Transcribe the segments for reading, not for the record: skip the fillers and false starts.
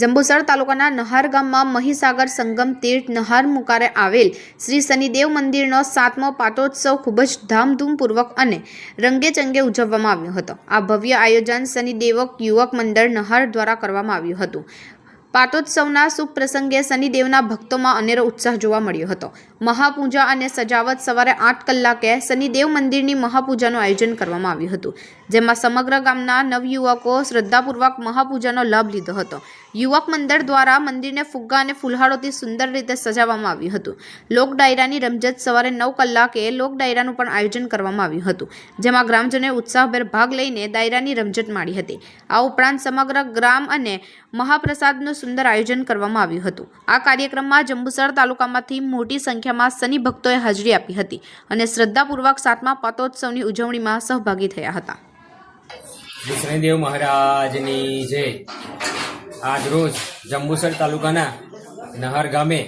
જંબુસર તાલુકાના નહાર ગામમાં મહીસાગર સંગમ તીર્થ નહાર મુકારે આવેલ શ્રી શનિદેવ મંદિરનો 7મો પાટોત્સવ ખૂબ જ ધામધૂમપૂર્વક અને રંગેચંગે ઉજવવામાં આવ્યો હતો। આ ભવ્ય આયોજન શનિદેવક યુવક મંડળ નહાર દ્વારા કરવામાં આવ્યું હતું। પાટોત્સવના શુભ પ્રસંગે શનિદેવના ભક્તોમાં અનેરો ઉત્સાહ જોવા મળ્યો હતો। મહાપૂજા અને સજાવટ સવારે 8 કલાકે શનિદેવ મંદિરની મહાપૂજાનું આયોજન કરવામાં આવ્યું હતું, જેમાં સમગ્ર ગામના નવયુવકો શ્રદ્ધાપૂર્વક મહાપૂજાનો લાભ લીધો હતો। યુવક મંડળ દ્વારા મંદિરને ફુગ્ગા અને ફૂલહારોથી સુંદર રીતે સજાવવામાં આવ્યું હતું। લોક ડાયરાની રમઝટ સવારે 9 કલાકે લોક ડાયરાનું પણ આયોજન કરવામાં આવ્યું હતું, જેમાં ગ્રામજનોએ ઉત્સાહભેર ભાગ લઈને ડાયરાની રમઝટ માણી હતી। આ ઉપરાંત સમગ્ર ગ્રામ અને મહાપ્રસાદનું સુંદર આયોજન કરવામાં આવ્યું હતું। આ કાર્યક્રમમાં જંબુસર તાલુકામાંથી મોટી સંખ્યામાં શનિ ભક્તોએ હાજરી આપી હતી અને શ્રદ્ધાપૂર્વક 7મા પાટોત્સવની ઉજવણીમાં સહભાગી થયા હતા। શનિદેવ મહારાજની જય। આજ રોજ જંબુસર તાલુકાના નહાર ગામે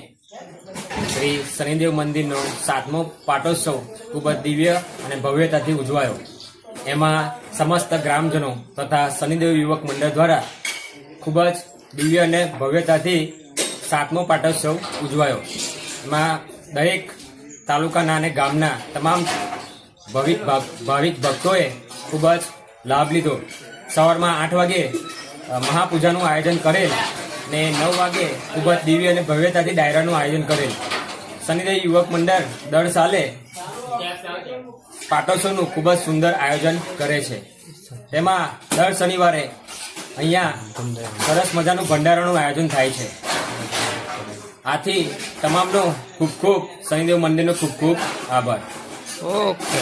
શ્રી શનિદેવ મંદિરનો 7મો પાટોત્સવ ખૂબ જ દિવ્ય અને ભવ્યતાથી ઉજવાયો। એમાં સમસ્ત ગ્રામજનો તથા શનિદેવ યુવક મંડળ દ્વારા ખૂબ જ દિવ્ય અને ભવ્યતાથી 7મો પાટોત્સવ ઉજવાયો। એમાં દરેક તાલુકાના અને ગામના તમામ ભાવિક ભક્તોએ ખૂબ જ લાભ લીધો। સવારમાં 8 વાગે મહાપૂજાનું આયોજન કરેલ ને 9 વાગે ખૂબ જ દિવ્ય અને ભવ્યતાથી ડાયરાનું આયોજન કરેલ। શનિદેવ યુવક મંડળ દર સાલે પાટોત્સવનું ખૂબ જ સુંદર આયોજન કરે છે। તેમાં દર શનિવારે અહીંયા સરસ મજાનું ભંડારાનું આયોજન થાય છે। આથી તમામનો ખૂબ ખૂબ શનિદેવ મંદિરનો ખૂબ ખૂબ આભાર। ઓકે।